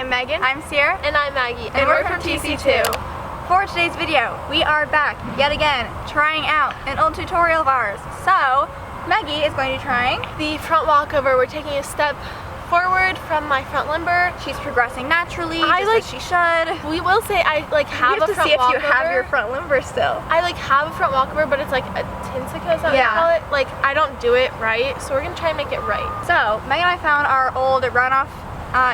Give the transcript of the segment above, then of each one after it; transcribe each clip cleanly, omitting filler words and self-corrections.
I'm Megan. I'm Ciera. And I'm Maggie. And we're from TC2. For today's video, we are back yet again trying out an old tutorial of ours. So, Maggie is going to be trying the front walkover. We're taking a step forward from my front limber. She's progressing naturally, just like she should. We will say I have a front walkover. You have to see if you have your front limber still. I have a front walkover, but it's like a tinsico, is that what you call it? Like, I don't do it right, so we're gonna try and make it right. So, Maggie and I found our old Roundoff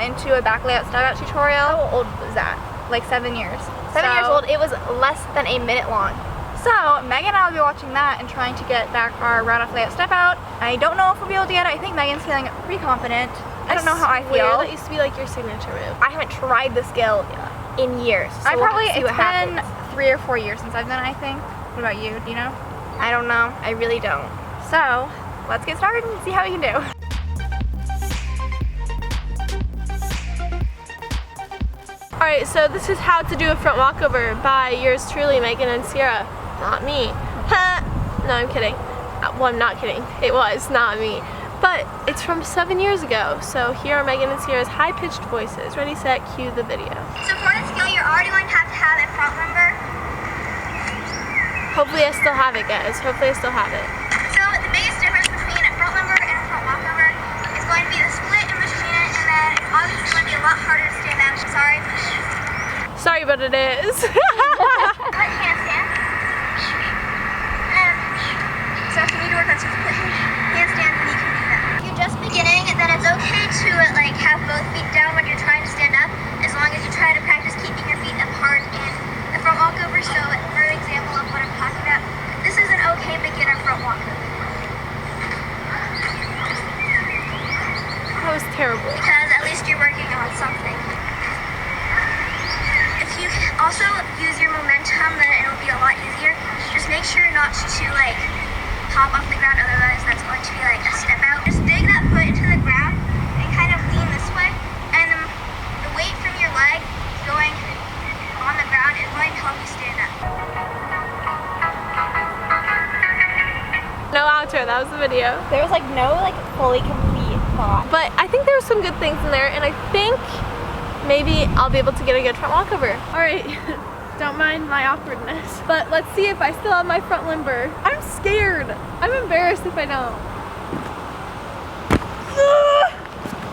into a back layout step out tutorial. How old was that? Like 7 years. 7 years old. It was less than a minute long. So, Megan and I will be watching that and trying to get back our Roundoff layout step out. I don't know if we'll be able to get it. I think Megan's feeling pretty confident. I don't know how I feel. That used to be like your signature move. I haven't tried the skill in years. So it's been 3 or 4 years since I've done it, I think. What about you? Do you know? I don't know. I really don't. So, let's get started and see how we can do. Alright, so this is how to do a front walkover by yours truly, Megan and Ciera. Not me. No, I'm kidding. Well, I'm not kidding. It was not me. But it's from 7 years ago. So here are Megan and Ciera's high-pitched voices. Ready, set, cue the video. So for this skill, you're already going to have a front limber. Hopefully I still have it, guys. Hopefully I still have it. So the biggest difference between a front limber and a front walkover is going to be the split in between it, and then it's obviously going to be a lot harder to stand up. Sorry. Sorry, but it is. Split handstand. So if you need to work on some split handstands, then you can do that. If you're just beginning, then it's okay to have both feet down when you're trying to stand up, as long as you try to practice keeping your feet apart in the front walkover. So for example of what I'm talking about, this is an okay beginner front walkover. That was terrible. Because at least you're working on something. If you also use your momentum, then it'll be a lot easier. Just make sure not to hop off the ground, otherwise that's going to be like a step out. Just dig that foot into the ground and kind of lean this way, and the weight from your leg going on the ground is going to help you stand up. No outro, that was the video. There was no fully complete thought. But I think there were some good things in there, and I think maybe I'll be able to get a good front walkover. Alright, don't mind my awkwardness. But let's see if I still have my front limber. I'm scared. I'm embarrassed if I don't.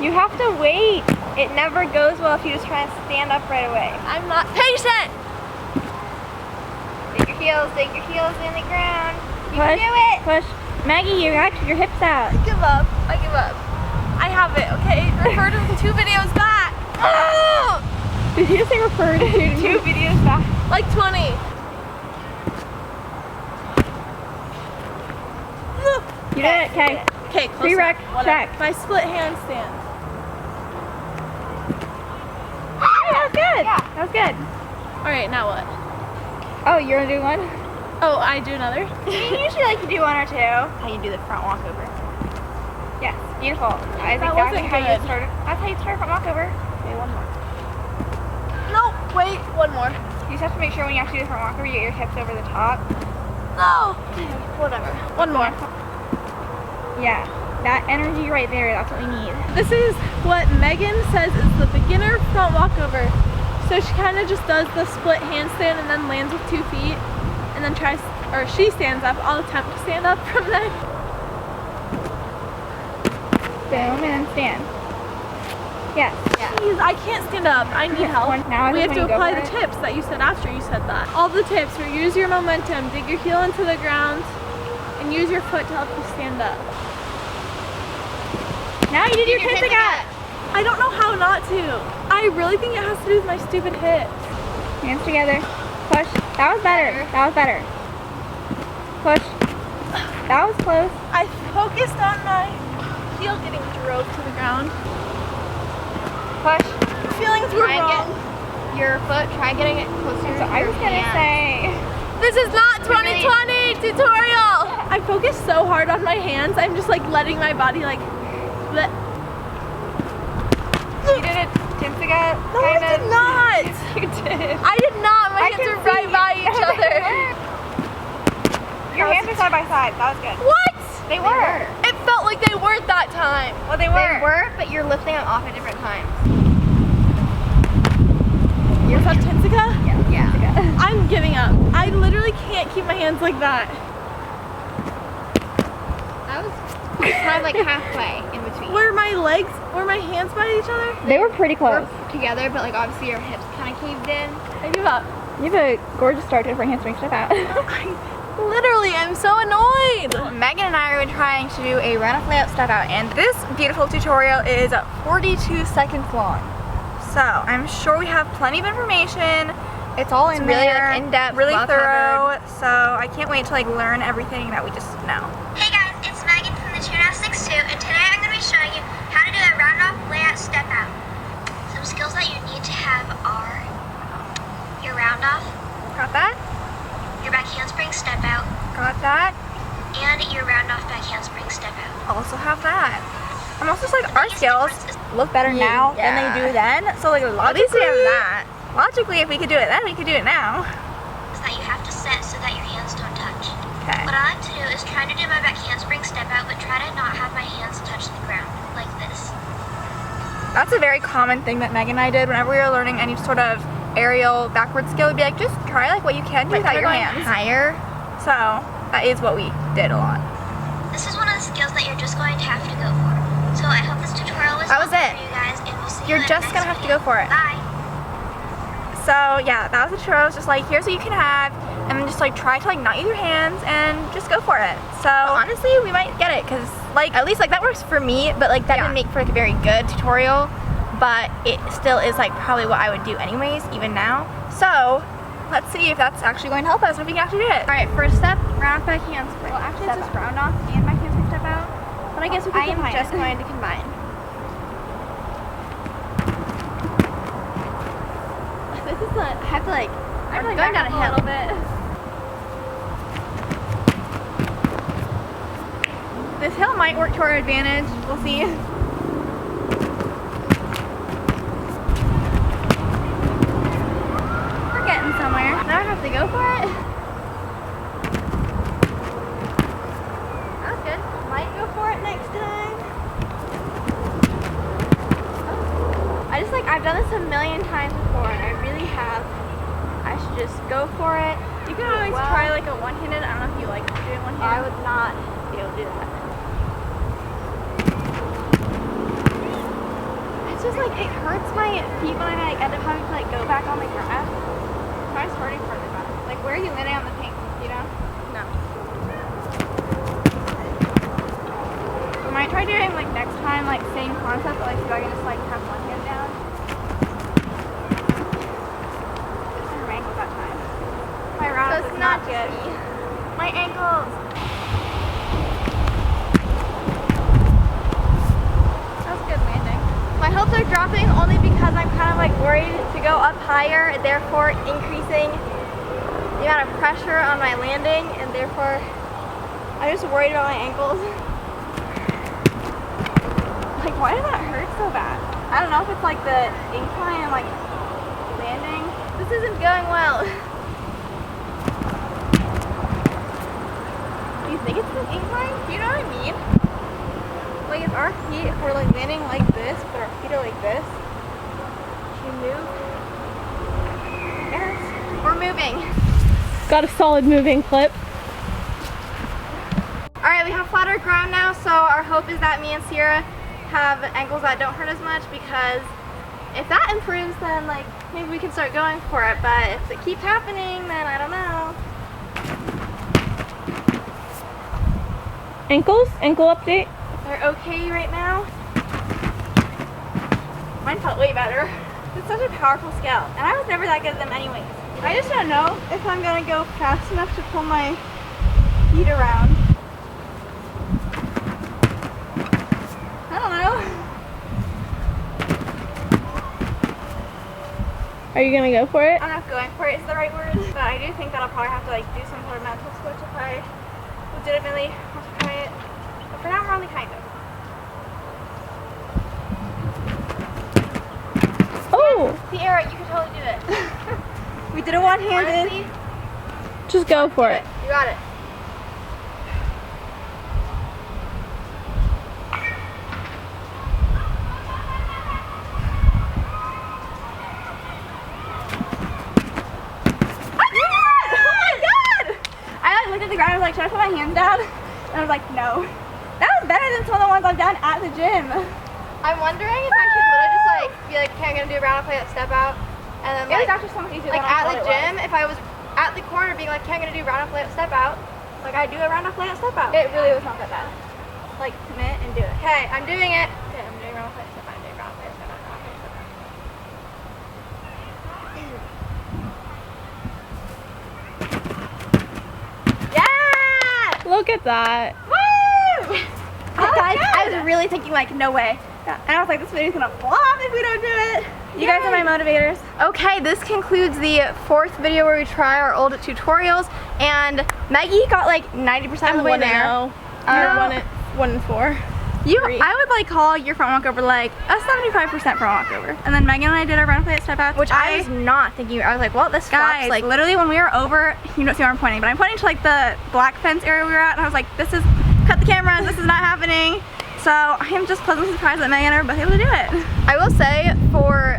You have to wait. It never goes well if you just try and stand up right away. I'm not patient! Dig your heels in the ground. You can do it! Push. Maggie, you got your hips out. I give up. I give up. I have it, okay? Refer to 2 videos back. Oh! Did you just say refer to 2 videos back? Like 20. You did it, okay. Okay, Prereq, check. My split handstand. That was good. Yeah. That was good. Alright, now what? Oh, you're gonna do one? Oh, I do another? You usually like to do 1 or 2. How you do the front walkover. Yes, beautiful. I think that's how you start. That's how you start front walkover. Okay, 1 more. No, wait, 1 more. You just have to make sure when you actually do the front walkover, you get your hips over the top. No! Whatever. 1 more. Yeah, that energy right there, that's what we need. This is what Megan says is the beginner front walkover. So she kind of just does the split handstand and then lands with 2 feet. And then she stands up. I'll attempt to stand up from then. Boom, and then stand. Yes. Jeez, I can't stand up. I need help. Now we have to apply the tips that you said after you said that. All the tips are use your momentum, dig your heel into the ground, and use your foot to help you stand up. Now you did your tipping up. I don't know how not to. I really think it has to do with my stupid hips. Hands together. Push. That was better. That was better. Push. That was close. I focused on my heel getting drove to the ground. Push. Feelings were wrong. Your foot, try getting it closer to I was gonna say. This is not 2020 tutorial. I focused so hard on my hands. I'm just letting my body let. You did it, Tinsiga. No, I did not. Yes, you did. I did not. My hands are right by each other. Your hands are side by side. That was good. What? They were. It felt like they weren't that time. Well, they were. They were, but you're lifting them off at different times. Tensica? Yeah. I'm giving up. I literally can't keep my hands like that. That was kind of like halfway in between. Were my hands by each other? They were pretty close. Together, but like obviously your hips kind of caved in. I give up. You have a gorgeous start to for handspring step out. Literally, I'm so annoyed. Megan and I are trying to do a roundoff layout step out, and this beautiful tutorial is 42 seconds long. So I'm sure we have plenty of information. It's all in really, there, like, in-depth, really well thorough. So I can't wait to like learn everything that we just know. Hey guys, it's Maggie from the Gymnastics 2, and today I'm going to be showing you how to do a roundoff layout step out. Some skills that you need to have are your roundoff, Got that? your back handspring step out, Got that? and your roundoff back handspring step out. Also have that. I'm also just like our skills look better now than they do then. So like logically we have that. Logically, if we could do it then, we could do it now. Is that you have to set so that your hands don't touch. Okay. What I like to do is try to do my back handspring step out, but try to not have my hands touch the ground like this. That's a very common thing that Megan and I did whenever we were learning any sort of aerial backward skill. We'd be like, just try like what you can do without your hands. Higher. So that is what we did a lot. This is one of the skills that you're just going to have to go for. So I hope this tutorial was That was helpful it. for you guys, and we'll see You're you in the just next gonna have to video. go for it. Bye. So yeah, that was the tutorial. It's just like, here's what you can have, and then just like try to like not use your hands and just go for it. So honestly, we might get it, because like at least like that works for me, but like that didn't make for like a very good tutorial, but it still is like probably what I would do anyways, even now. So let's see if that's actually going to help us, if we can actually do it. All right, first step, round back handspring. Well, actually Step it's just out. round off and back handspring step out. But I guess we I could am combine just it. going to combine. This is not. I have to like. I'm I'm like going back down up a a hill. little bit. This hill might work to our advantage. We'll see. We're getting somewhere. Now I have to go for it. That was good. Might go for it next time. I've done this a million times before, and I really have. I should just go for it. You can always try like a one-handed. I don't know if you like doing one-handed. I would not be able to do that. It's just like it hurts my feet when I like end up having to like go back on the grass. Try starting further back. Like where are you landing on the pink? You know? No. We might try doing like next time like same concept, but like see if I can just like have one hand down. My round is not good. My ankles. That was good landing. My hopes are dropping only because I'm kind of like worried to go up higher, therefore increasing the amount of pressure on my landing, and therefore I'm just worried about my ankles. Like, why did that hurt so bad? I don't know if it's like the incline and like landing. This isn't going well. You think it's an incline? Do you know what I mean? Like if our feet were like landing like this, but our feet are like this, should we move? Yes, we're moving. Got a solid moving clip. Alright, we have flatter ground now, so our hope is that me and Ciera have ankles that don't hurt as much, because if that improves, then like maybe we can start going for it, but if it keeps happening, then I don't know. Ankles? Ankle update? They're okay right now. Mine felt way better. It's such a powerful scale, and I was never that good at them anyways. I just don't know if I'm gonna go fast enough to pull my feet around. I don't know. Are you gonna go for it? I don't know if going for it is the right word, but I do think that I'll probably have to like do some sort of mental switch if I legitimately want to try it. But for now, we're only kind of. Oh! Ciera, you can totally do it. We did a one-handed. Honestly, just go for it. You got it. my hands down? And I was like, no. That was better than some of the ones I've done at the gym. I'm wondering if I should literally just like be like, okay, I'm gonna do a round off layup step out, and then It was like, actually so much easier like than I at the thought it gym, if I was at the corner being like, okay, I'm gonna do round off layup step out, like I do a round off layup step out. was. It really was not that bad. Like commit and do it. Okay, I'm doing it. Okay, I'm doing round off layup step out. I'm doing round off layup step out. Round off layup step out. Yeah! Look at that. Woo! Guys, I was really thinking like, no way. Yeah. And I was like, this video's gonna flop if we don't do it. You guys are my motivators. Okay, this concludes the 4th video where we try our old tutorials, and Maggie got like 90% of the way there. One and 4. I would like call your front walkover like a 75% front walkover. And then Megan and I did our round layup step out, Which I was not thinking. I was like, well, this flops. guys, Like, literally when we were over, you don't see where I'm pointing, but I'm pointing to like the black fence area we were at, and I was like, this is, cut the cameras, this is not happening. So I am just pleasantly surprised that Megan and I were both able to do it. I will say for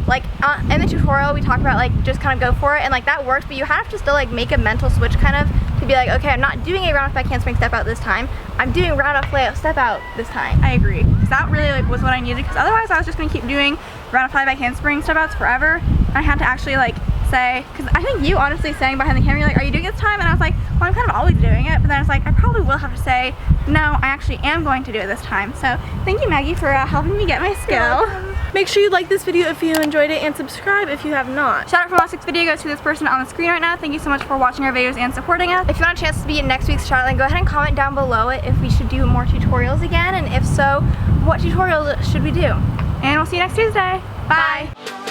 like in the tutorial we talked about like just kind of go for it, and like that works, but you have to still like make a mental switch kind of to be like, okay, I'm not doing a round off back handspring step out this time, I'm doing round off layup step out this time. I agree, because that really like was what I needed, because otherwise I was just gonna keep doing round off back handspring step outs forever. And I had to actually like say, because I think you honestly saying behind the camera, you're like, are you doing it this time? And I was like, well, I'm kind of always doing it, but then I was like, I probably will have to say, no, I actually am going to do it this time. So thank you, Maggie, for helping me get my skill. Make sure you like this video if you enjoyed it, and subscribe if you have not. Shout out from last week's video goes to this person on the screen right now. Thank you so much for watching our videos and supporting us. If you want a chance to be in next week's shout out, then go ahead and comment down below it if we should do more tutorials again, and if so, what tutorials should we do? And we'll see you next Tuesday. Bye. Bye.